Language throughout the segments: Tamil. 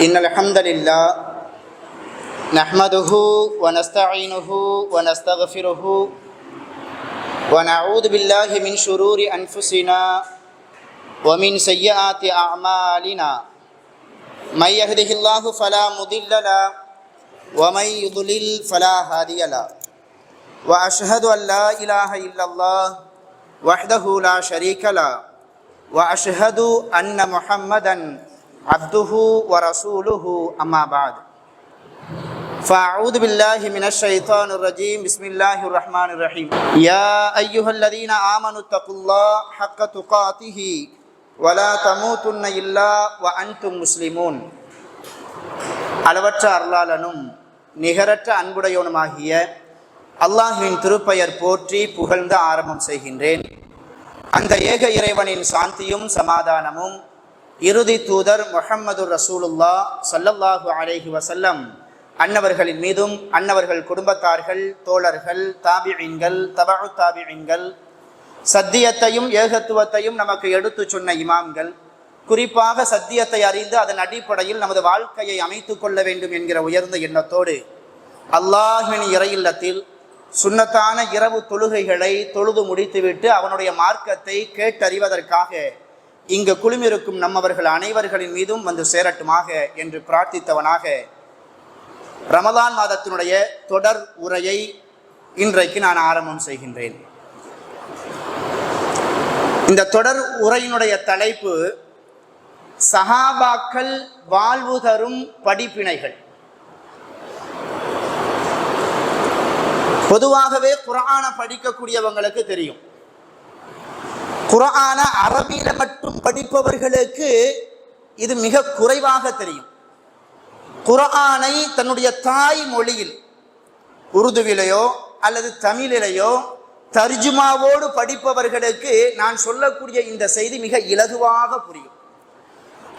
إن الحمد لله نحمده ونستعينه ونستغفره ونعوذ بالله من شرور أنفسنا ومن سيئات أعمالنا من يهده الله فلا مضل له ومن يضلل فلا هادي له وأشهد أن لا إله إلا الله وحده لا شريك له وأشهد أن محمدا عبده ورسوله أما بعد فأعوذ بالله من الشيطان الرجيم بسم الله الرحمن الرحيم يا أيها الذين آمنوا اتقوا الله حق تقاته ولا تموتن إلا وأنتم مسلمون அளவற்ற அருளாளனும் நிகரற்ற அன்புடையவனுமாகிய அல்லாஹ்வின் திருப்பெயர் போற்றி புகழ்ந்து ஆரம்பம் செய்கின்றேன். அந்த ஏக இறைவனின் சாந்தியும் சமாதானமும் இறுதி தூதர் முஹம்மது ரசூலுல்லாஹ் ஸல்லல்லாஹு அலைஹி வஸல்லம் அன்னவர்களின் மீதும் அன்னவர்கள் குடும்பத்தார்கள், தோழர்கள், தாபிஈன்கள், தபஉ தாபிஈன்கள், சத்தியத்தையும் ஏகத்துவத்தையும் நமக்கு எடுத்து சொன்ன இமாம்கள், குறிப்பாக சத்தியத்தை அறிந்து அதன் அடிப்படையில் நமது வாழ்க்கையை அமைத்துக் கொள்ள வேண்டும் என்கிற உயர்ந்த எண்ணத்தோடு அல்லாஹ்வின் இறை இல்லத்தில் சுன்னத்தான இரவு தொழுகைகளை தொழுது முடித்துவிட்டு அவனுடைய மார்க்கத்தை கேட்டறிவதற்காக இங்கு குழுமிருக்கும் நம்மவர்கள் அனைவர்களின் மீதும் வந்து சேரட்டுமாக என்று பிரார்த்தித்தவனாக ரமலான் மாதத்தினுடைய தொடர் உரையை இன்றைக்கு நான் ஆரம்பம் செய்கின்றேன். இந்த தொடர் உரையினுடைய தலைப்பு சஹாபாக்கள் வாழ்வு தரும் படிப்பினைகள். பொதுவாகவே குர்ஆனை படிக்கக்கூடியவங்களுக்கு தெரியும், குர்ஆனை அரபியில மட்டும் படிப்பவர்களுக்கு இது மிக குறைவாக தெரியும். குர்ஆனை தன்னுடைய தாய் மொழியில் உருதுவிலையோ அல்லது தமிழிலேயோ தர்ஜுமாவோடு படிப்பவர்களுக்கு நான் சொல்லக்கூடிய இந்த செய்தி மிக இலகுவாக புரியும்.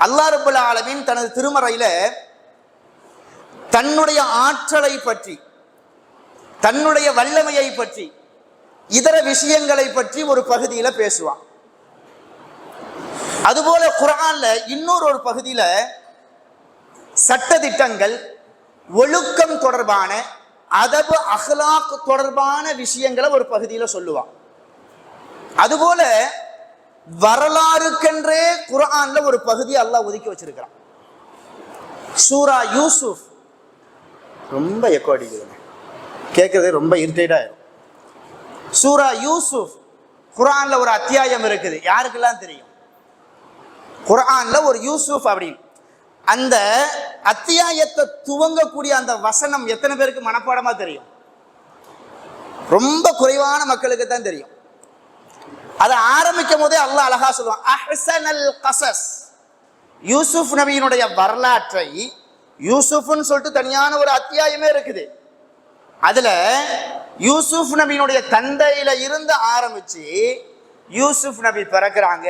அல்லாஹ் ரப்பல் ஆலமீன் தனது திருமறையில தன்னுடைய ஆற்றலை பற்றி, தன்னுடைய வல்லமையை பற்றி, இதர விஷயங்களை பற்றி ஒரு பகுதியில பேசுவான். அதுபோல குர்ஆன்ல இன்னொரு பகுதியில சட்டதிட்டங்கள், ஒழுக்கம் தொடர்பான, அதபு அஹ்லாக் தொடர்பான விஷயங்களை ஒரு பகுதியில சொல்லுவான். அதுபோல வரலாறுக்கென்றே குர்ஆன்ல ஒரு பகுதி அல்லாஹ் ஒதுக்கி வச்சிருக்கிறான். சூரா யூசுப், ரொம்ப எக்கோ அடிக்குதுங்க, கேட்கறது ரொம்ப இரிட்டேட் ஆயிரும். சூரா யூசுப் குர்ஆன்ல ஒரு அத்தியாயம் இருக்குது. யாருக்கெல்லாம் தெரியும்? குர்ஆன்ல ஒரு யூசுப் அப்படின்னு அந்த அத்தியாயத்தை துவங்கக்கூடிய அந்த வசனம் எத்தனை பேருக்கு மனப்பாடமா தெரியும்? ரொம்ப குறைவான மக்களுக்கு தான் தெரியும். அதை ஆரம்பிக்கும் போதே அல்லாஹ் அழகா சொல்லுவான், அஹ்ஸனல் கஸஸ். யூசுப் நபியினுடைய வரலாற்றை, யூசுப்னு சொல்லிட்டு தனியான ஒரு அத்தியாயமே இருக்குது. அதுல யூசுப் நபியினுடைய தந்தையில இருந்து ஆரம்பிச்சு யூசுப் நபி பிறக்கிறாங்க.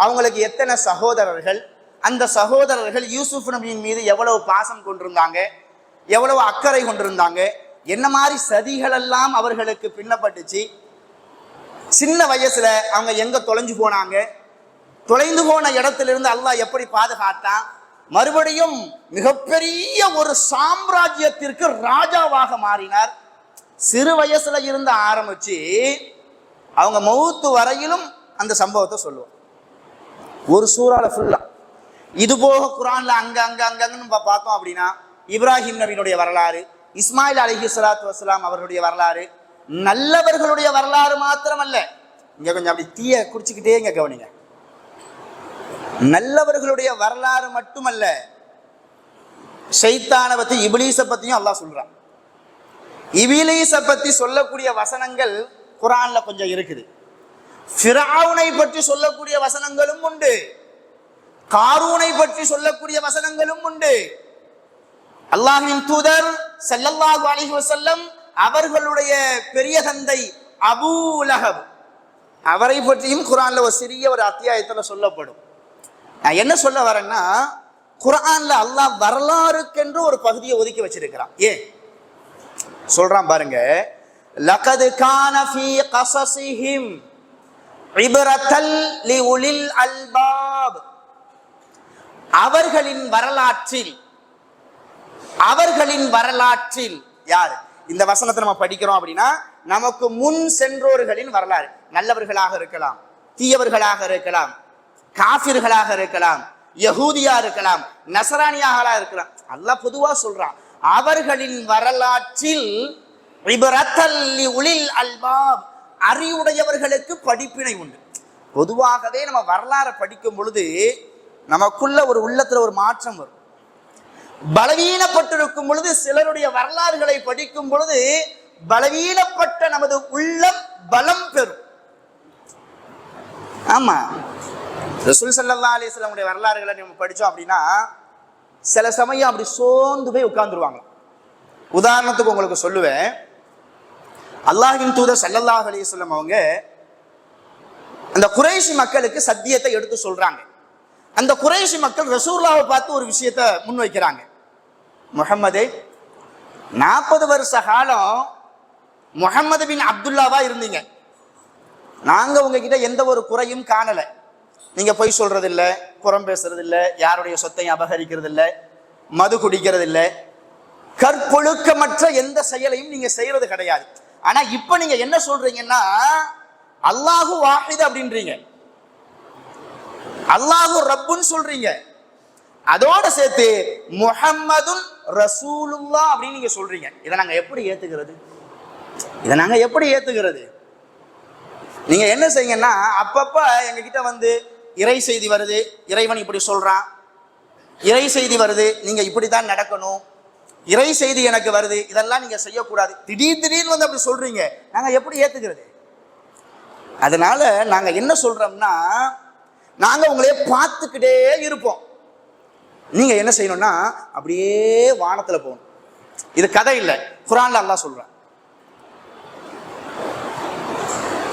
அவங்களுக்கு எத்தனை சகோதரர்கள், அந்த சகோதரர்கள் யூசுப் நபியின் மீது எவ்வளவு பாசம் கொண்டிருந்தாங்க, எவ்வளவு அக்கறை கொண்டிருந்தாங்க, என்ன மாதிரி சதிகள் எல்லாம் அவர்களுக்கு பின்னப்பட்டுச்சு, சின்ன வயசுல அவங்க எங்க தொலைஞ்சு போனாங்க, தொலைந்து போன இடத்திலிருந்து அல்லாஹ் எப்படி பாதுகாத்தான், மறுபடியும் மிகப்பெரிய ஒரு சாம்ராஜ்யத்திற்கு ராஜாவாக மாறினார். சிறு வயசுல இருந்து ஆரம்பிச்சு அவங்க மௌத்து வரையிலும் அந்த சம்பவத்தை சொல்லுவோம் ஒரு சூறால ஃபுல்லா. இது போக குர்ஆன்ல அங்கன்னு பார்த்தோம் அப்படின்னா இப்ராஹிம் நபியினுடைய வரலாறு, இஸ்மாயில் அலைஹிஸ்ஸலாத்து வஸ்ஸலாம் அவர்களுடைய வரலாறு, நல்லவர்களுடைய வரலாறு மாத்திரமல்ல, இங்க கொஞ்சம் அப்படி தீய குடிச்சுக்கிட்டே இங்க கவனிங்க, நல்லவர்களுடைய வரலாறு மட்டுமல்ல, ஷைத்தானை பத்தி, இப்லீஸை பத்தியும் அல்லாஹ் சொல்றான். இப்லீஸை பத்தி சொல்லக்கூடிய வசனங்கள் குர்ஆன்ல கொஞ்சம் இருக்குது. ஃபிரௌனை பற்றி சொல்லக்கூடிய வசனங்களும் உண்டு, காரூனை பற்றி சொல்லக்கூடிய வசனங்களும் உண்டு. அல்லாஹ்வின் தூதர் ஸல்லல்லாஹு அலைஹி வஸல்லம் அவர்களுடைய பெரிய தந்தை அபூ லஹப், அவரை பற்றியும் குர்ஆன்ல ஒரு சிறிய ஒரு அத்தியாயத்துல சொல்லப்படும். நான் என்ன சொல்ல வரேன்னா, குர்ஆன்ல அல்லாஹ் வரலாறுக்கென்று ஒரு பகுதியை ஒதுக்கி வச்சிருக்கிறான். ஏன் சொல்றான் பாருங்க, லகத் கான ஃபீ கஸஸிஹிம் இப்ரத்தல் லிஉலில் அல்பாப். அவர்களின் வரலாற்றில் யார்? இந்த வசனத்தை நம்ம படிக்கிறோம் அப்படின்னா நமக்கு முன் சென்றோர்களின் வரலாறு, நல்லவர்களாக இருக்கலாம், தீயவர்களாக இருக்கலாம், காஃபிர்களாக இருக்கலாம், யஹூதியா இருக்கலாம், நசரானியாக இருக்கலாம். அல்லாஹ் பொதுவா சொல்றான், அவர்களின் வரலாற்றில் அறிவுடையவர்களுக்கு படிப்பினை உண்டு. பொதுவாகவே நம்ம வரலாறு படிக்கும் பொழுது நமக்குள்ள ஒரு உள்ளத்துல ஒரு மாற்றம் வரும். பலவீனப்பட்டிருக்கும் பொழுது சிலருடைய வரலாறுகளை படிக்கும் பொழுது பலவீனப்பட்ட நமது உள்ளம் பலம் பெறும். ஆமா, ரசூல் ஸல்லல்லாஹு அலைஹி வஸல்லம் வரலாறுகளை நம்ம படிச்சோம் அப்படின்னா சில சமயம் அப்படி சோர்ந்து போய் உட்கார்ந்துருவாங்க. உதாரணத்துக்கு உங்களுக்கு சொல்லுவேன், அல்லாஹ்வின் தூதர் ஸல்லல்லாஹு அலைஹி வஸல்லம் அவங்க அந்த குறைஷி மக்களுக்கு சத்தியத்தை எடுத்து சொல்றாங்க. அந்த குறைஷி மக்கள் ரசூலுல்லாஹை பார்த்து ஒரு விஷயத்தை முன்வைக்கிறாங்க. முஹம்மதே, 40 வருஷ காலம் முஹம்மது பின் அப்துல்லாவா இருந்தீங்க. நாங்க உங்ககிட்ட எந்த ஒரு குறையும் காணல. நீங்க பொய் சொல்றது இல்லை, புறம் பேசுறது இல்லை, யாருடைய சொத்தையும் அபகரிக்கிறது இல்லை, மது குடிக்கிறது இல்லை, கற்பொழுக்கமற்ற எந்த செயலையும் நீங்க செய்யறது கிடையாது. ஆனா இப்ப நீங்க என்ன சொல்றீங்கன்னா அல்லாஹு வாஹித் அப்படின்றீங்க, அல்லாஹு ரப்புன்னு சொல்றீங்க, அதோட சேர்த்து முஹம்மதுன் ரசூலுல்லாஹ் அப்படின்னு நீங்க சொல்றீங்க. இதை நாங்க எப்படி ஏத்துக்கிறது? நீங்க என்ன செய்யுங்கன்னா அப்பப்ப எங்க கிட்ட வந்து இறை செய்தி வருது, இறைவன் இப்படி சொல்றான், இறை செய்தி வருது, நீங்க இப்படித்தான் நடக்கணும், இறை செய்தி எனக்கு வருது, இதெல்லாம் நீங்க செய்யக்கூடாது, திடீர்னு வந்து அப்படி சொல்றீங்க, நாங்க எப்படி ஏத்துக்கிறது? அதனால நாங்க என்ன சொல்றோம்னா, நாங்க உங்களையே பார்த்துக்கிட்டே இருப்போம், நீங்க என்ன செய்யணும்னா அப்படியே வானத்துல போகணும். இது கதை இல்லை, குர்ஆன்ல அல்லாஹ் சொல்றான்.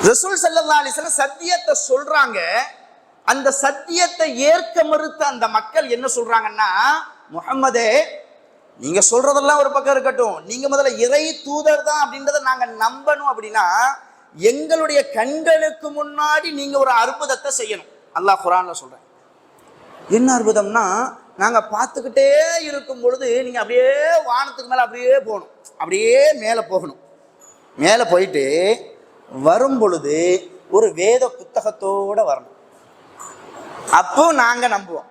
ரசூல் ஸல்லல்லாஹு அலைஹி வஸல்லம் சத்தியத்தை சொல்றாங்க. அந்த சத்தியத்தை ஏற்க மறுத்த அந்த மக்கள் என்ன சொல்றாங்கன்னா, முஹம்மதே, நீங்க சொல்றதெல்லாம் ஒரு பக்கம் இருக்கட்டும், நீங்க முதல்ல இறை தூதர் தான் அப்படின்றத நாங்க நம்பணும். அப்படின்னா எங்களுடைய கண்களுக்கு முன்னாடி நீங்க ஒரு அற்புதத்தை செய்யணும். அல்லாஹ் குர்ஆன்ல சொல்றேன். என்ன அற்புதம்னா, நாங்க பார்த்துக்கிட்டே இருக்கும் பொழுது நீங்க அப்படியே வானத்துக்கு மேல அப்படியே போகணும், அப்படியே மேல போகணும். மேல போயிட்டு வரும் பொழுது ஒரு வேத புத்தகத்தோட வரணும், அப்போ நாங்க நம்புவோம்.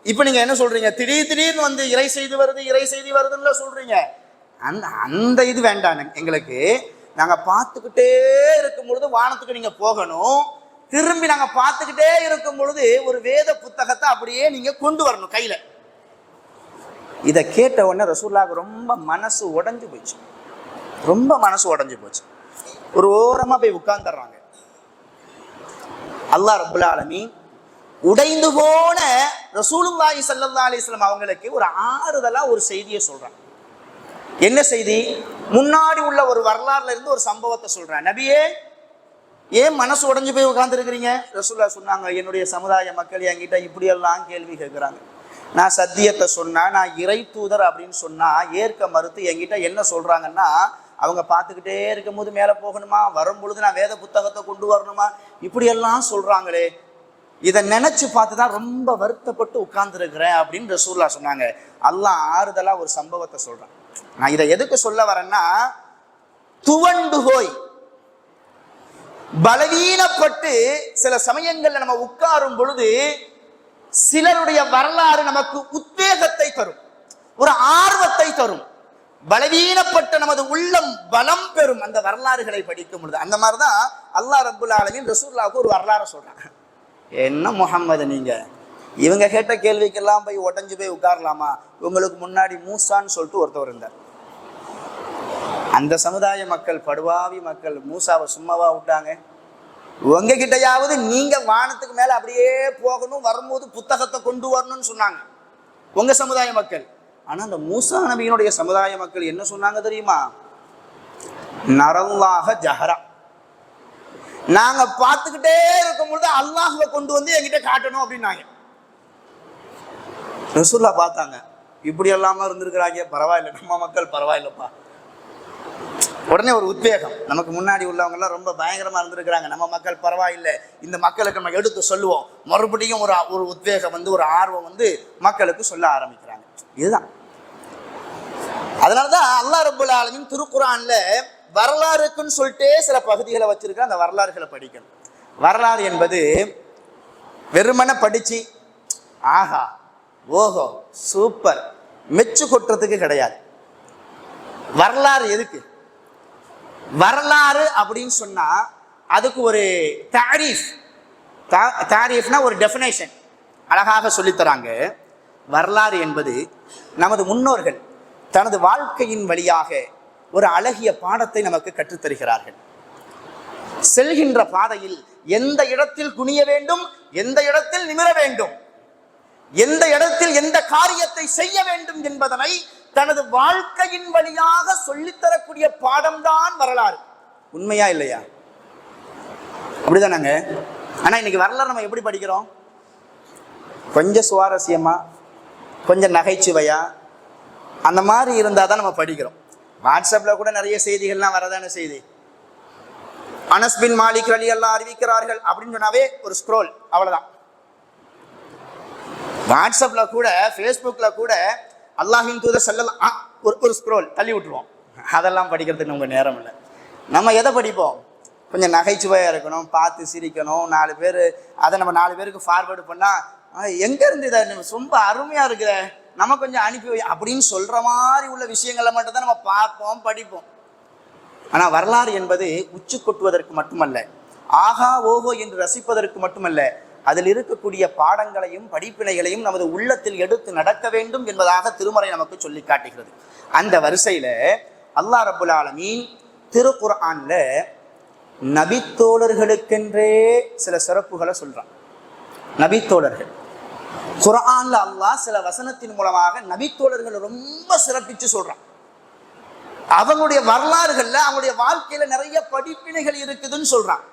இப்ப நீங்க என்ன சொல்றீங்க, திடீர்னு வந்து இறை செய்தி வருதுன்னு சொல்றீங்க. அந்த இது வேண்டாம் எங்களுக்கு. நாங்க பார்த்துக்கிட்டே இருக்கும் பொழுது வானத்துக்கு நீங்க போகணும், திரும்பி நாங்க பார்த்துக்கிட்டே இருக்கும் பொழுது ஒரு வேத புத்தகத்தை அப்படியே நீங்க கொண்டு வரணும் கையில. இதை கேட்ட உடனே ரசூலுல்லாஹ்க்கு ரொம்ப மனசு உடைஞ்சு போச்சு. ஒரு ஓரமா போய் உட்கார்ந்துடுறாங்க. அல்லாஹ் ரப்புல் ஆலமீன் உடைந்து போன ரசூலுல்லாஹி ஸல்லல்லாஹு அலைஹி வஸல்லம் அவங்களுக்கு ஒரு ஆறுதலா ஒரு செய்தியை சொல்றாங்க. என்ன செய்தி? முன்னாடி உள்ள ஒரு வரலாறுல இருந்து ஒரு சம்பவத்தை சொல்றேன். நபியே, ஏன் மனசு உடைஞ்சு போய் உட்கார்ந்து இருக்கிறீங்க? ரசூலுல்லாஹ் சொன்னாங்க, என்னுடைய சமுதாய மக்கள் என்கிட்ட இப்படியெல்லாம் கேள்வி கேட்கிறாங்க. நான் சத்தியத்தை சொன்னா, நான் இறை தூதர் அப்படின்னு சொன்னா ஏற்க மறுத்து என்கிட்ட என்ன சொல்றாங்கன்னா, அவங்க பார்த்துக்கிட்டே இருக்கும் போது மேலே போகணுமா, வரும் பொழுது நான் வேத புத்தகத்தை கொண்டு வரணுமா, இப்படியெல்லாம் சொல்றாங்களே, இதை நினைச்சு பார்த்து தான் ரொம்ப வருத்தப்பட்டு உட்கார்ந்துருக்கிறேன் அப்படின்னு ரசூலுல்லாஹ் சொன்னாங்க. அல்லாஹ் ஆறுதலா ஒரு சம்பவத்தை சொல்றான். நான் இதை எதுக்கு சொல்ல வரேன்னா, துவண்டு போய் பலவீனப்பட்டு சில சமயங்கள்ல நம்ம உட்காரும் பொழுது சிலருடைய வரலாறு நமக்கு உத்வேகத்தை தரும், ஒரு ஆர்வத்தை தரும், பலவீனப்பட்ட நமது உள்ளம் பலம் பெறும் அந்த வரலாறுகளை படிக்கும் பொழுது. அந்த மாதிரிதான் அல்லாஹ் ரப்புல் ஆலமீன் ரசூலுல்லாஹ்வுக்கு ஒரு வரலாறு சொல்றாங்க. என்ன முஹம்மது, நீங்க இவங்க கேட்ட கேள்விக்கெல்லாம் போய் உடஞ்சு போய் உட்காரலாமா? உங்களுக்கு முன்னாடி மூசான்னு சொல்லிட்டு ஒருத்தவர் இருந்தார். அந்த சமுதாய மக்கள், படுவாவி மக்கள், மூசாவை சும்மாவா விட்டாங்க? உங்ககிட்டயாவது நீங்க வானத்துக்கு மேல அப்படியே போகணும், வரும்போது புத்தகத்தை கொண்டு வரணும்னு சொன்னாங்க உங்க சமுதாய மக்கள். ஆனா அந்த மூசா நபியினுடைய சமுதாய மக்கள் என்ன சொன்னாங்க தெரியுமா? நரல்லாஹ ஜஹரா, நாங்க பார்த்துக்கிட்டே இருக்கும் பொழுது அல்லாஹ்வை கொண்டு வந்து என்கிட்ட காட்டணும் அப்படின்னாங்க. ரசூலுல்லாஹ் பார்த்தாங்க, இப்படி எல்லாம இருந்திருக்கிறாங்க, பரவாயில்ல, நம்ம மக்கள் பரவாயில்லப்பா, உடனே ஒரு உத்வேகம். நமக்கு முன்னாடி உள்ளவங்க எல்லாம் ரொம்ப பயங்கரமா இருந்திருக்கிறாங்க, நம்ம மக்கள் பரவாயில்லை, இந்த மக்களுக்கு நம்ம எடுத்து சொல்லுவோம். மறுபடியும் ஒரு உத்வேகம் வந்து, ஒரு ஆர்வம் வந்து மக்களுக்கு சொல்ல ஆரம்பிக்கிறாங்க. இதுதான். அதனாலதான் அல்லாஹ் ரப்பல் ஆலமீன் திருக்குர்ஆன்ல வரலாறுக்குன்னு சொல்லிட்டே சில பகுதிகளை வச்சிருக்க. அந்த வரலாறுகளை படிக்கணும். வரலாறு என்பது வெறுமனை படிச்சு ஆஹா ஓஹோ சூப்பர் மெச்சு கொட்டுறதுக்கு கிடையாது. வரலாறு எதுக்கு? வரலாறு அப்படின்னு சொன்னா அதுக்கு ஒரு தாரீஃப்னா ஒரு டெஃபினேஷன் அழகாக சொல்லித்தராங்க. வரலாறு என்பது நமது முன்னோர்கள் தனது வாழ்க்கையின் வழியாக ஒரு அழகிய பாடத்தை நமக்கு கற்றுத்தருகிறார்கள். செல்கின்ற பாதையில் எந்த இடத்தில் குனிய வேண்டும், எந்த இடத்தில் நிமிர வேண்டும், எந்த இடத்தில் எந்த காரியத்தை செய்ய வேண்டும் என்பதனை தனது வாழ்க்கையின் வழியாக சொல்லித்தரக்கூடிய பாடம்தான் வரலாறு. உண்மையா இல்லையா? அப்படிதானாங்க. ஆனா இன்னைக்கு வரலாறு நம்ம எப்படி படிக்கிறோம்? கொஞ்சம் சுவாரஸ்யமா, கொஞ்சம் நகைச்சுவையா, அந்த மாதிரி இருந்தால் தான் நம்ம படிக்கிறோம். வாட்ஸ்அப்பில் கூட நிறைய செய்திகள்லாம் வரதான செய்தி. அனஸ் பின் மாலிக் ரலியல்லாஹு அறிவிக்கிறார்கள் அப்படின்னு சொன்னாவே ஒரு ஸ்க்ரோல், அவ்வளோதான். வாட்ஸ்அப்பில் கூட, ஃபேஸ்புக்கில் கூட அல்லாஹ்வின் தூதர் ஸல்லல்லாஹு ஒரு ஸ்க்ரோல் தள்ளி விட்டுருவோம். அதெல்லாம் படிக்கிறதுக்கு நமக்கு நேரம் இல்லை. நம்ம எதை படிப்போம்? கொஞ்சம் நகைச்சுவையாக இருக்கணும், பார்த்து சிரிக்கணும், 4 பேர் அதை நம்ம 4 பேருக்கு ஃபார்வேர்டு பண்ணால் எங்கேருந்து இதை ரொம்ப அருமையாக இருக்குது, நம்ம கொஞ்சம் அனுப்பி அப்படின்னு சொல்கிற மாதிரி உள்ள விஷயங்களை மட்டும்தான் நம்ம பார்ப்போம், படிப்போம். ஆனால் வரலாறு என்பது உச்சி கொட்டுவதற்கு மட்டுமல்ல, ஆகா ஓஹோ என்று ரசிப்பதற்கு மட்டுமல்ல, அதில் இருக்கக்கூடிய பாடங்களையும் படிப்பினைகளையும் நமது உள்ளத்தில் எடுத்து நடக்க வேண்டும் என்பதாக திருமறை நமக்கு சொல்லி காட்டுகிறது. அந்த வரிசையில் அல்லாஹ் ரப்புல் ஆலமீன் திருக்குர்ஆன்ல நபித்தோழர்களுக்கென்றே சில சிறப்புகளை சொல்றான். நபித்தோழர்கள் குர்ஆன்ல அல்லாஹ் சில வசனத்தின் மூலமாக நபித்தோழர்களை ரொம்ப சிறப்பிச்சு சொல்றான். அவங்களுடைய வரலாறுகள்ல, அவங்களுடைய வாழ்க்கையில நிறைய படிப்பினைகள் இருக்குதுன்னு சொல்றான்.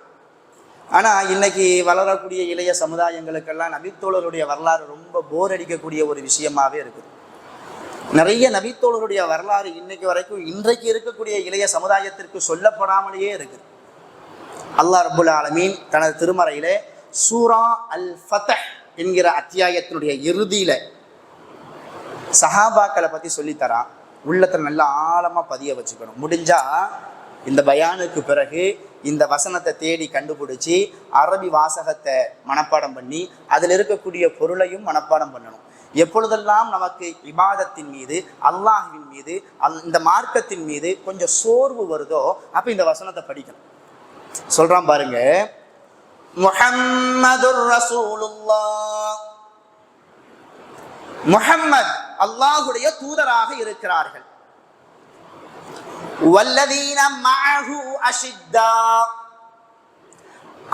ஆனா இன்னைக்கு வளரக்கூடிய இளைய சமுதாயங்களுக்கெல்லாம் நபித்தோழருடைய வரலாறு ரொம்ப போர் அடிக்கக்கூடிய ஒரு விஷயமாவே இருக்குது. நிறைய நபித்தோழருடைய வரலாறு இன்னைக்கு வரைக்கும் இன்றைக்கு இருக்கக்கூடிய இளைய சமுதாயத்திற்கு சொல்லப்படாமலேயே இருக்குது. அல்லாஹ் ரப்புல் ஆலமீன் தனது திருமறையிலே சூரா அல் ஃபத்ஹ் என்கிற அத்தியாயத்தினுடைய இறுதியில சஹாபாக்களை பத்தி சொல்லித்தரான். உள்ளத்துல நல்லா ஆழமா பதிய வச்சுக்கணும். முடிஞ்சா இந்த பயானுக்கு பிறகு இந்த வசனத்தை தேடி கண்டுபிடிச்சி அரபி வாசகத்தை மனப்பாடம் பண்ணி அதில் இருக்கக்கூடிய பொருளையும் மனப்பாடம் பண்ணணும். எப்பொழுதெல்லாம் நமக்கு இபாதத்தின் மீது, அல்லாஹ்வின் மீது, இந்த மார்க்கத்தின் மீது கொஞ்சம் சோர்வு வருதோ அப்ப இந்த வசனத்தை படிக்கணும். சொல்றான் பாருங்க, முஹம்மதுர் ரசூலுல்லாஹ், முஹம்மத் அல்லாஹ்வுடைய தூதராக இருக்கிறார்கள். வல்லதீன மஅஹு அஷித்தா,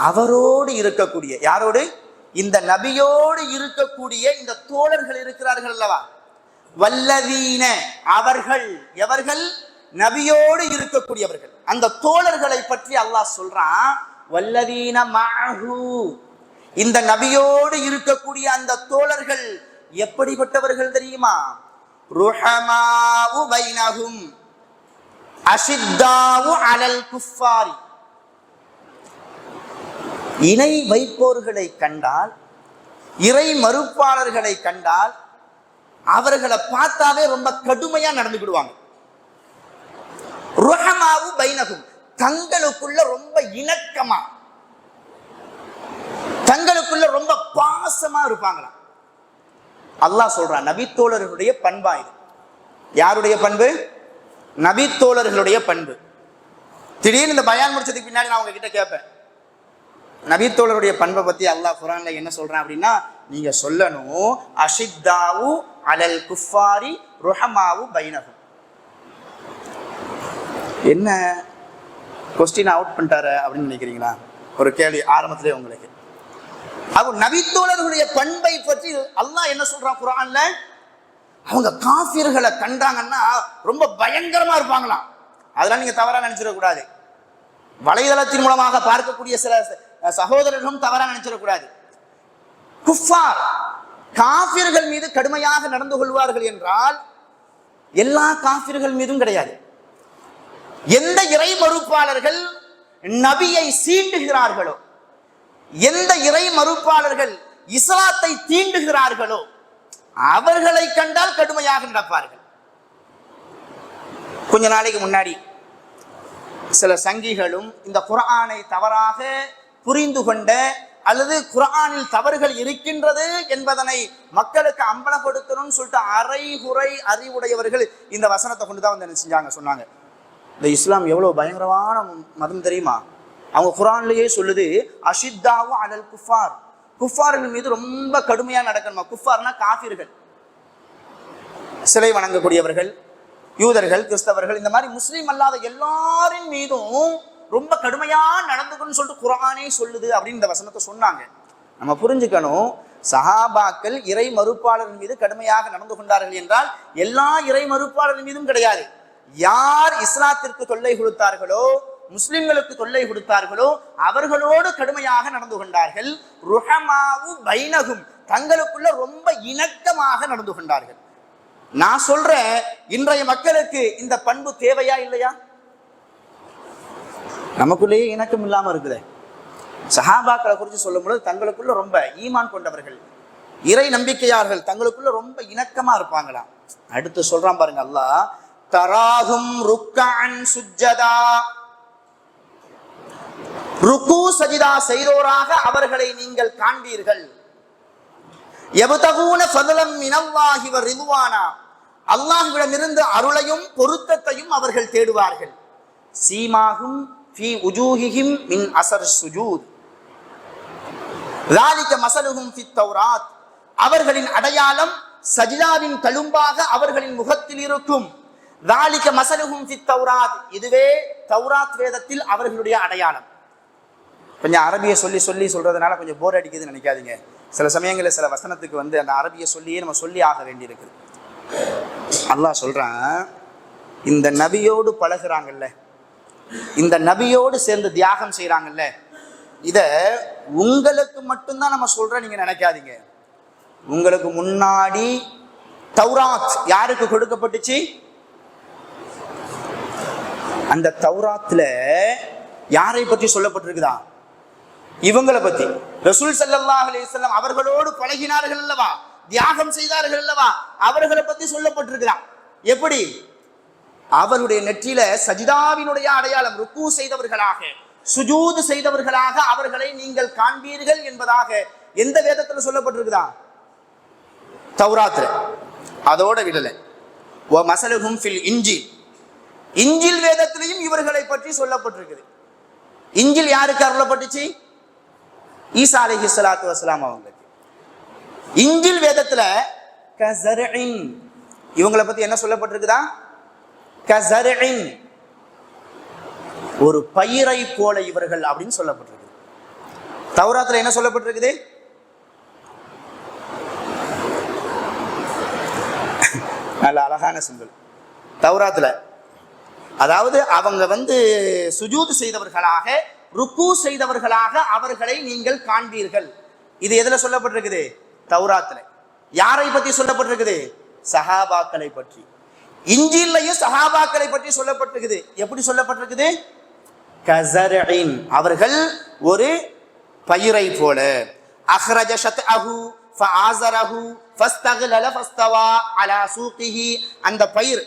அவரோடு இருக்கக்கூடிய, யாரோடு? இந்த நபியோடு இருக்கக்கூடிய இந்த தோழர்கள் இருக்கிறார்கள் அல்லவா. வல்லதீன, அவர்கள், எவர்கள்? நபியோடு இருக்கக்கூடியவர்கள். அந்த தோழர்களை பற்றி அல்லாஹ் சொல்றான், வல்லதீன மஅஹு, இந்த நபியோடு இருக்கக்கூடிய அந்த தோழர்கள் எப்படிப்பட்டவர்கள் தெரியுமா? ருஹமாஉ பைனஹும் அஷித்தாவு அலல் குஃபாரி, இணை வைப்போர்களை கண்டால், இறை மறுப்பாளர்களை கண்டால் அவர்களை பார்த்தாவே ரொம்ப கடுமையா நடந்துக்கிடுவாங்க. ருஹமாவு பைனஹும், தங்களுக்குள்ள ரொம்ப இணக்கமா, தங்களுக்குள்ள ரொம்ப பாசமா இருப்பாங்களாம். அல்லாஹ் சொல்றான், நபித்தோழர்களுடைய பண்பா இது. யாருடைய பண்பு? நபித்தோழர்களுடைய பண்பு. திடீர்னு இந்த பயான் முடிச்சதுக்கு பின்னாடி நான் உங்ககிட்ட கேட்பேன், நபித்தோழருடைய பண்பை பத்தி அல்லாஹ் குர்ஆன்ல என்ன சொல்றான் அப்படின்னா, நீங்க சொல்லணும் அஷித்தாவு அலல் குஃபாரி ருஹமாவு பைனஹும். என்ன கொஸ்டின் அவுட் பண்ணிட்டாரு அப்படின்னு நினைக்கிறீங்களா? ஒரு கேள்வி ஆரம்பத்திலே உங்களுக்கு. அப்ப நபித்தோழர்களுடைய பண்பை பற்றி அல்லாஹ் என்ன சொல்றான் குர்ஆன்ல? அவங்க காஃபிர்களை கண்டாங்கன்னா ரொம்ப பயங்கரமா இருப்பாங்களாம். அதெல்லாம் நீங்க தவறா நினைச்சிடக்கூடாது. வலைதளத்தின் மூலமாக பார்க்கக்கூடிய சில சகோதரர்களும் தவறா நினைச்சிடக்கூடாது. குஃபார், காஃபிர்கள் மீது கடுமையாக நடந்து கொள்வார்கள் என்றால் எல்லா காஃபிர்கள் மீதும் கிடையாது. எந்த இறை மறுப்பாளர்கள் நபியை சீண்டுகிறார்களோ, எந்த இறை மறுப்பாளர்கள் இஸ்லாத்தை தீண்டுகிறார்களோ அவர்களை கண்டால் கடுமையாக நடப்பார்கள். கொஞ்ச நாளைக்கு முன்னாடி சில சங்கிகளும் இந்த குர்ஆனை தவறாக புரிந்து கொண்ட அல்லது குர்ஆனில் தவறுகள் இருக்கின்றது என்பதனை மக்களுக்கு அம்பலப்படுத்தணும்னு சொல்லிட்டு அரைகுறை அறிவுடையவர்கள் இந்த வசனத்தை கொண்டு தான் வந்து என்ன செஞ்சாங்க, சொன்னாங்க, இந்த இஸ்லாம் எவ்வளவு பயங்கரமான மதம் தெரியுமா? அவங்க குர்ஆன்லயே சொல்லுது, அஷித்தாவு அலல் குஃபார், குஃபார்கள் மீது ரொம்ப கடுமையா நடக்கணுமா. குஃபார்னா காஃபிர்கள், சிலை வணங்கக்கூடியவர்கள், யூதர்கள், கிறிஸ்தவர்கள், இந்த மாதிரி முஸ்லீம் அல்லாத எல்லாரின் மீதும் ரொம்ப கடுமையா நடந்துக்கணும்னு சொல்லிட்டு குர்ஆனே சொல்லுது அப்படின்னு இந்த வசனத்தை சொன்னாங்க. நம்ம புரிஞ்சுக்கணும், சஹாபாக்கள் இறை மறுப்பாளரின் மீது கடுமையாக நடந்து கொண்டார்கள் என்றால் எல்லா இறை மறுப்பாளரின் மீதும் கிடையாது. யார் இஸ்லாத்திற்கு தொல்லை கொடுத்தார்களோ, முஸ்லிம்களுக்கு தொல்லை கொடுத்தார்களோ அவர்களோடு கடுமையாக நடந்து கொண்டார்கள். ருஹமாவு பைனகும், தங்களுக்குள்ள ரொம்ப இணக்கமாக நடந்து கொண்டார்கள். நான் சொல்றேன், இன்றைய மக்களுக்கு இந்த பண்பு தேவையா இல்லையா? நமக்குள்ளேயே இணக்கம் இல்லாம இருக்குதே. சஹாபாக்களை குறித்து சொல்லும் பொழுது தங்களுக்குள்ள ரொம்ப ஈமான் கொண்டவர்கள், இறை நம்பிக்கையார்கள், தங்களுக்குள்ள ரொம்ப இணக்கமா இருப்பாங்களாம். அடுத்து சொல்றான் பாருங்க அல்லாஹ், தராஹும் ருக்கஅன் சுஜ்ஜதா, ருக்கு சஜிதா செய்தோராக அவர்களை நீங்கள் காண்பீர்கள். யப்தகூன ஃபضலம் மினல்லாஹி வ ரிதுவானா, அல்லாஹ்விடமிருந்து அருளையும் பொருத்தத்தையும் அவர்கள் தேடுவார்கள். சீமாஹும் ஃபீ உஜூஹிஹிம் மின் அஸர் சுஜூத், ذلك மஸலுஹும் ஃபித் தௌராத், அவர்களின் அடையாளம் சஜிதாவின் தழும்பாக அவர்களின் முகத்தில் இருக்கும். ذلك மஸலுஹும் ஃபித் தௌராத், இதுவே தௌராத் வேதத்தில் அவர்களுடைய அடையாளம். கொஞ்சம் அரபியை சொல்லி சொல்லி சொல்றதுனால கொஞ்சம் போர் அடிக்குதுன்னு நினைக்காதீங்க. சில சமயங்களில் சில வசனத்துக்கு வந்து அந்த அரபியை சொல்லியே நம்ம சொல்லி ஆக வேண்டியிருக்குது. அல்லாஹ் சொல்றான், இந்த நபியோடு பழகுறாங்கல்ல, இந்த நபியோடு சேர்ந்து தியாகம் செய்யறாங்கல்ல, இத உங்களுக்கு மட்டும்தான் நம்ம சொல்றோம் நீங்க நினைக்காதீங்க. உங்களுக்கு முன்னாடி தௌராத் யாருக்கு கொடுக்கப்பட்டுச்சு? அந்த தௌராத்துல யாரை பற்றி சொல்லப்பட்டிருக்குதா? இவங்களை பத்தி. ரசூல் ஸல்லல்லாஹு அலைஹி வஸல்லம் அவர்களோடு பழகினார்கள் அல்லவா, தியாகம் செய்தார்கள் அல்லவா, அவர்களை பத்தி சொல்லப்பட்டிருக்கிறான். எப்படி? அவருடைய நெற்றியில சஜிதாவினுடைய அடையாளம், ருக்கு செய்தவர்களாக, சுஜூது செய்தவர்களாக அவர்களை நீங்கள் காண்பீர்கள் என்பதாக எந்த வேதத்துல சொல்லப்பட்டிருக்குதா? தௌராத்ல. அதோட விடல. வ மஸலுஹும் ஃபில் இன்ஜில், இன்ஜில் வேதத்திலையும் இவர்களை பற்றி சொல்லப்பட்டிருக்குது. இன்ஜில் யாருக்கு அருளப்பட்டுச்சு? ஈசா அலைஹிஸ்ஸலாத்து வஸ்ஸலாம் அவங்களுக்கு. இன்ஜில் வேதத்துல கஸர்இன், இவங்களை பத்தி என்ன சொல்லப்பட்டிருக்குதா? கஸர்இன், ஒரு பயிரை போல இவர்கள் அப்படின்னு சொல்லப்பட்டிருக்கு. தௌராத்துல என்ன சொல்லப்பட்டிருக்குது? நல்ல அழகான சிம்பல் தௌராத்துல. அதாவது அவங்க வந்து சுஜூது செய்தவர்களாக, ருக்கு செய்தவர்களாக அவர்களை நீங்கள் காண்பீர்கள். இது எதுல சொல்லப்பட்டிருக்குது? தௌராத்துல. யாரை பற்றி சொல்லப்பட்டிருக்குது? சஹாபாக்களை பற்றி. இன்ஜீல்லையும் சஹாபாக்களை பற்றி சொல்லப்பட்டிருக்குது. எப்படி சொல்லப்பட்டிருக்குது? கஸர்இன், அவர்கள் ஒரு பயிரை போல. அஹ்ரஜ ஷத்அஹு ஃபஆஸரஹு ஃபஸ்தக்லல ஃபஸ்தவா அலா சூகிஹி, அந்த பயிர்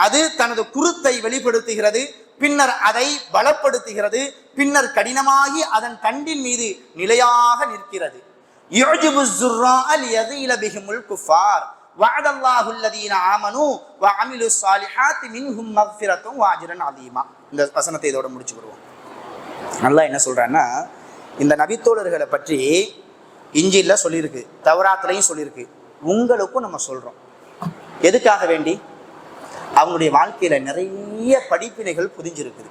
அது தனது குருத்தை வெளிப்படுத்துகிறது, பின்னர் அதை பலப்படுத்துகிறது, பின்னர் கடினமாகி அதன் தண்டின் மீது நிலையாக நிற்கிறது. யுஜிபு ஸுர்ராஅ லியஸீல பிஹிமுல் குஃபார் வஅதல்லாஹு அல்லதீன ஆமனூ வ அமிலுஸ் ஸாலிஹாத்தி மின்ஹும் மக்ஃபிரத்துன் வ அஜ்ரன் அஸீமா. இந்த வசனத்தை இதோட முடிச்சு விடுவோம். அல்லாஹ் என்ன சொல்றான்னா, இந்த நபித்தோழர்களை பற்றி இன்ஜீல்ல சொல்லியிருக்கு, தௌராத்லையும் சொல்லியிருக்கு, உங்களுக்கும் நம்ம சொல்றோம். எதுக்காக வேண்டி? அவங்களுடைய வாழ்க்கையில நிறைய படிப்பினைகள் புதிஞ்சிருக்குது.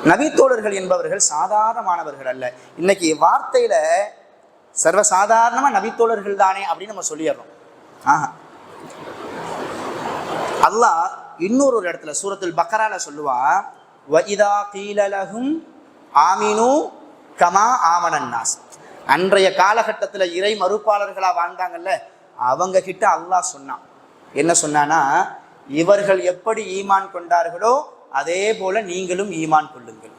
நபித்தோழர்கள் என்பவர்கள் சாதாரணமானவர்கள் அல்ல. இன்னைக்கு வார்த்தையில சர்வசாதாரணமா நபித்தோழர்கள் தானே அப்படின்னு நம்ம சொல்லிடுறோம். அல்லாஹ் இன்னொரு இடத்துல சூரத்துல் பக்கரால சொல்லுவான், வஇதா கீல லஹும் ஆமினு கமா ஆமனன் நாஸ். அன்றைய காலகட்டத்தில் இறை மறுப்பாளர்களா வாழ்ந்தாங்கல்ல, அவங்க கிட்ட அல்லாஹ் சொன்னான். என்ன சொன்னானா, இவர்கள் எப்படி ஈமான் கொண்டார்களோ அதே போல நீங்களும் ஈமான் கொள்ளுங்கள்.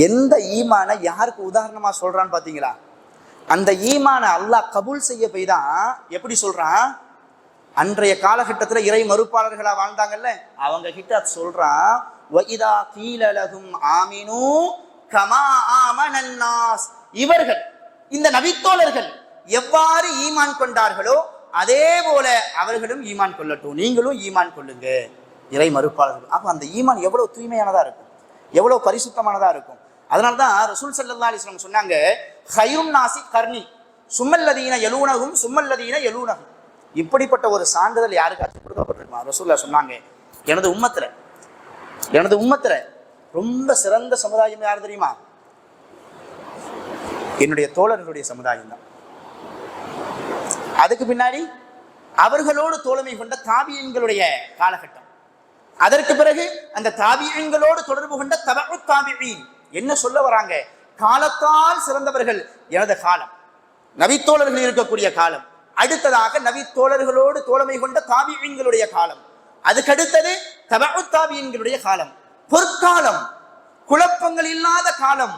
எந்த ஈமானை யாருக்கு உதாரணமா சொல்றான்னு பாத்தீங்களா? அந்த ஈமானை அல்லாஹ் கபூல் செய்ய போய் தான் எப்படி சொல்றான், அன்றைய காலகட்டத்துல இறை மறுப்பாளர்களா வாழ்ந்தாங்கல்ல, அவங்க கிட்ட சொல்றான், வஇதா கீல லஹும் ஆமினூ கமா ஆமனன் நாஸ். இவர்கள் இந்த நபித்தோழர்கள் எவ்வாறு ஈமான் கொண்டார்களோ அதே போல அவர்களும் ஈமான் கொள்ளட்டும், நீங்களும் ஈமான் கொள்ளுங்க இறை மறுப்பாளர்கள். அப்ப அந்த ஈமான் எவ்வளவு தூய்மையானதா இருக்கும், எவ்வளவு பரிசுத்தமானதா இருக்கும். அதனால்தான் ரசூல் ஸல்லல்லாஹு அலைஹி வஸல்லம் சொன்னாங்க, ஹைருன் நாசி கர்னி சும்மல்லதீன யலூனஹும் சும்மல்லதீன யலூனஹும். இப்படிப்பட்ட ஒரு சான்றிதழ் யாருக்காச்சும் கொடுக்கப்பட்டிருக்குமா? ரசூலுல்லாஹ் சொன்னாங்க, எனது உம்மத்துல ரொம்ப சிறந்த சமுதாயம் யார் தெரியுமா? என்னுடைய தோழர்களுடைய சமுதாயம் தான். அதுக்கு பின்னாடி அவர்களோடு தோழமை கொண்ட தாபியீன்களுடைய காலகட்டம். அதற்கு பிறகு அந்த தாபியீன்களோடு தொடர்பு கொண்ட தபஉ தாபியீன். என்ன சொல்ல வராங்க? காலத்தால் சிறந்தவர்கள் எனது காலம், நபித்தோழர்கள் இருக்கக்கூடிய காலம். அடுத்ததாக நபித்தோழர்களோடு தோழமை கொண்ட தாபியீன்களுடைய காலம். அதுக்கடுத்தது தபஉ தாபியீன்களுடைய காலம், பொற்காலம், குழப்பங்கள் இல்லாத காலம்.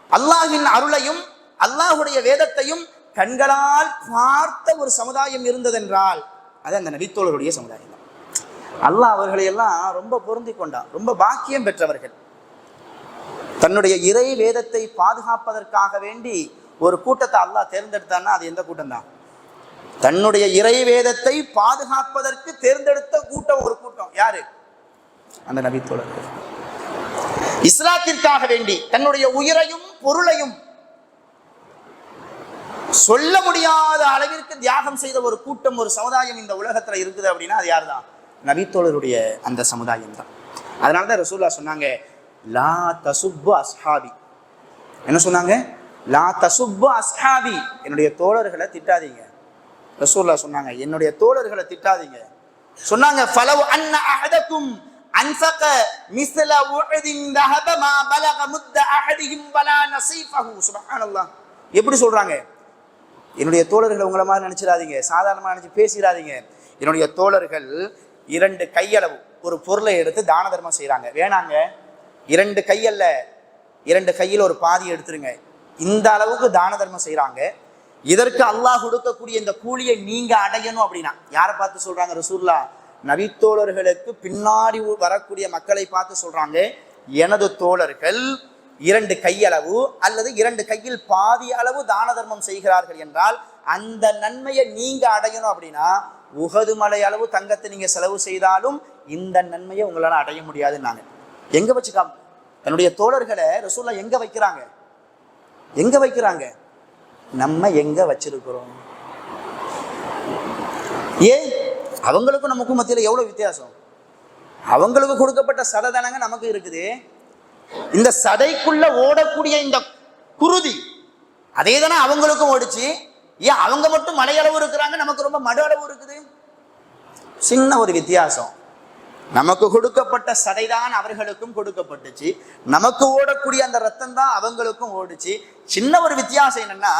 அல்லாஹ்வின் அருளையும் அல்லாஹ்வுடைய வேதத்தையும் கண்களால் பார்த்த ஒரு சமுதாயம் இருந்ததென்றால் அது அந்த நபித்தோழருடைய சமுதாயம் தான். அல்லாஹ் அவர்களை எல்லாம் ரொம்ப பொருந்தி கொண்டான், ரொம்ப பாக்கியம் பெற்றவர்கள். தன்னுடைய இறை வேதத்தை பாதுகாப்பதற்காக வேண்டி ஒரு கூட்டத்தை அல்லாஹ் தேர்ந்தெடுத்தான்னா அது எந்த கூட்டம் தான்? தன்னுடைய இறை வேதத்தை பாதுகாப்பதற்கு தேர்ந்தெடுத்த கூட்டம் ஒரு கூட்டம். யாரு? அந்த நபித்தோழர்கள். இஸ்லாத்திற்காக வேண்டி தன்னுடைய உயிரையும் பொருளையும் சொல்ல முடியாத அளவிற்கு தியாகம் செய்த ஒரு கூட்டம், ஒரு சமுதாயம் இந்த உலகத்துல இருக்குது அப்படின்னா அது யார் தான்? நபித்தோழருடைய அந்த சமுதாயம் தான். அதனாலதான் ரசூலுல்லாஹ் சொன்னாங்க, லா தசுப்பு அஸ்ஹாபி. என்ன சொன்னாங்க? லா தசுப்பு அஸ்ஹாபி, என்னுடைய தோழர்களை திட்டாதீங்க. ரசூலுல்லாஹ் சொன்னாங்க, என்னுடைய தோழர்களை திட்டாதீங்க. சொன்னாங்க, ஃபலவ் அன்ன அஹதக்கும் அன்ஃபக மிஸ்ல உஹதின் தஹப மா பலக முத்த அஹதிஹிம் வலா நஸீஃபஹு. சுப்ஹானல்லாஹ். எப்படி சொல்றாங்க? என்னுடைய தோழர்கள் உங்களை மாதிரி நினைச்சிடாதீங்க, சாதாரணமாக நினைச்சு பேசிடாதீங்க. என்னுடைய தோழர்கள் 2 கையளவு ஒரு பொருளை எடுத்து தான தர்மம் செய்யறாங்க. வேணாங்க, 2 கையல்ல, 2 கையில் ஒரு பாதி எடுத்துருங்க. இந்த அளவுக்கு தான தர்மம் செய்யறாங்க. இதற்கு அல்லாஹ் கொடுக்கக்கூடிய இந்த கூலியை நீங்க அடையணும் அப்படின்னா யாரை பார்த்து சொல்றாங்க? ரசூலுல்லாஹ் நபித்தோழர்களுக்கு பின்னாடி வரக்கூடிய மக்களை பார்த்து சொல்றாங்க, எனது தோழர்கள் 2 கையளவு அல்லது 2 கையில் பாதி அளவு தான தர்மம் செய்கிறார்கள் என்றால் அந்த நன்மையை நீங்க அடையணும் அப்படின்னா உஹது மலை அளவு தங்கத்தை நீங்க செலவு செய்தாலும் இந்த நன்மையை உங்களால அடைய முடியாதுன்னாங்க. எங்க வச்சுக்கா தன்னுடைய தோழர்களை ரசூலுல்லாஹ் எங்க வைக்கிறாங்க? எங்க வைக்கிறாங்க? நம்ம எங்க வச்சிருக்கிறோம்? ஏன் அவங்களுக்கும் நமக்கும் மத்தியில எவ்வளவு வித்தியாசம்? அவங்களுக்கு கொடுக்கப்பட்ட சடதனங்க நமக்கு இருக்குது. இந்த சதைக்குள்ள ஓடக்கூடிய இந்த குருதி அதே தானே அவங்களுக்கும் ஓடிச்சு. ஏன் அவங்க மட்டும் மலையளவு இருக்கிறாங்க, நமக்கு ரொம்ப மடு அளவு இருக்குது? சின்ன ஒரு வித்தியாசம். நமக்கு கொடுக்கப்பட்ட சடைதான் அவர்களுக்கும் கொடுக்கப்பட்டுச்சு, நமக்கு ஓடக்கூடிய அந்த ரத்தம் தான் அவங்களுக்கும் ஓடுச்சு. சின்ன ஒரு வித்தியாசம் என்னன்னா,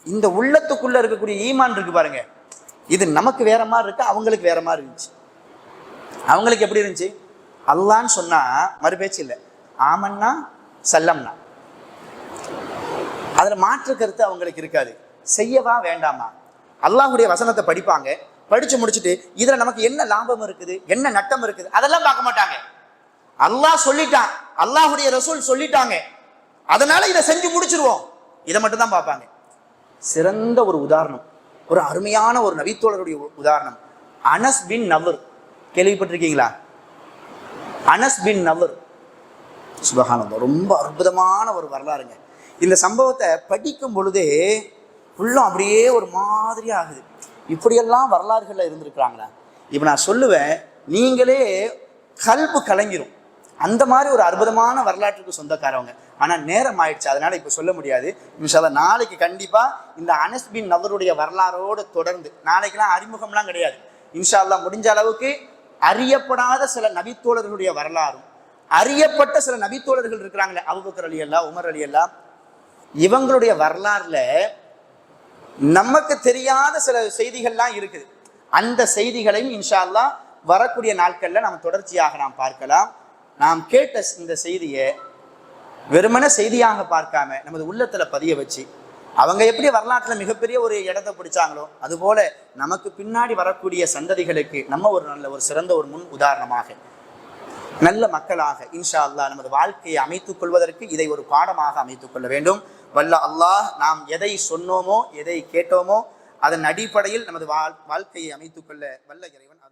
இந்த உள்ளத்துக்குள்ள இருக்கக்கூடிய ஈமான் இருக்கு பாருங்க, இது நமக்கு வேற மாதிரி இருக்கு, அவங்களுக்கு வேற மாதிரி இருந்துச்சு. அவங்களுக்கு எப்படி இருந்துச்சு? அல்லான்னு சொன்னா மறுபேச்சு இல்லை, ஆமன்னா சல்லம்னா, அதுல மாற்று கருத்து அவங்களுக்கு இருக்காது. செய்யவா வேண்டாமா? அல்லாஹ்வுடைய வசனத்தை படிப்பாங்க, படிச்சு முடிச்சுட்டு இதுல நமக்கு என்ன லாபம் இருக்குது, என்ன நட்டம் இருக்குது, அதெல்லாம் பார்க்க மாட்டாங்க. அல்லாஹ் சொல்லிட்டான், அல்லாஹ்வுடைய ரசூல் சொல்லிட்டாங்க, அதனால இதை செஞ்சு முடிச்சிருவோம், இதை மட்டும் தான் பார்ப்பாங்க. சிறந்த ஒரு உதாரணம், ஒரு அருமையான ஒரு நபித்தோழருடைய உதாரணம் அனஸ் பின் நவர். கேள்விப்பட்டிருக்கீங்களா? அனஸ் பின் நவர், சுபஹானல்லாஹ், ரொம்ப அற்புதமான ஒரு வரலாறுங்க. இந்த சம்பவத்தை படிக்கும் பொழுதே ஃபுல்லும் அப்படியே ஒரு மாதிரி ஆகுது. இப்படியெல்லாம் வரலாறுகளில் இருந்திருக்கிறாங்களா? இப்போ நான் சொல்லுவேன், நீங்களே கல்பு கலங்கிரும். அந்த மாதிரி ஒரு அற்புதமான வரலாற்றுக்கு சொந்தக்காரவங்க. ஆனால் நேரம் ஆயிடுச்சு, அதனால இப்போ சொல்ல முடியாது. இன்ஷா அல்லாஹ் நாளைக்கு கண்டிப்பாக இந்த அனஸ் பின் நவருடைய வரலாறோடு தொடர்ந்து, நாளைக்கெல்லாம் அறிமுகம்லாம் கிடையாது, இன்ஷா அல்லாஹ் முடிஞ்ச அளவுக்கு அறியப்படாத சில நபித்தோழர்களுடைய வரலாறும், அறியப்பட்ட சில நபித்தோழர்கள் இருக்கிறாங்களே, அபூபக்கர் ரலியல்லாஹு, உமர் ரலியல்லாஹு, இவங்களுடைய வரலாறுல நமக்கு தெரியாத சில செய்திகள்லாம் இருக்குது. அந்த செய்திகளையும் இன்ஷா அல்லாஹ் வரக்கூடிய நாட்களில் நாம் தொடர்ச்சியாக நாம் பார்க்கலாம். நாம் கேட்ட இந்த செய்தியை வெறுமன செய்தியாக பார்க்காம நமது உள்ளத்துல பதிய வச்சு, அவங்க எப்படி வரலாற்றில் மிகப்பெரிய ஒரு இடத்தை பிடிச்சாங்களோ அதுபோல நமக்கு பின்னாடி வரக்கூடிய சந்ததிகளுக்கு நம்ம ஒரு சிறந்த ஒரு முன் உதாரணமாக, நல்ல மக்களாக இன்ஷா அல்லாஹ் நமது வாழ்க்கையை அமைத்துக் கொள்வதற்கு இதை ஒரு பாடமாக அமைத்துக் கொள்ள வேண்டும். வல்ல அல்லாஹ் நாம் எதை சொன்னோமோ எதை கேட்டோமோ அதன் அடிப்படையில் நமது வாழ்க்கையை அமைத்துக் கொள்ள வல்ல இறைவன்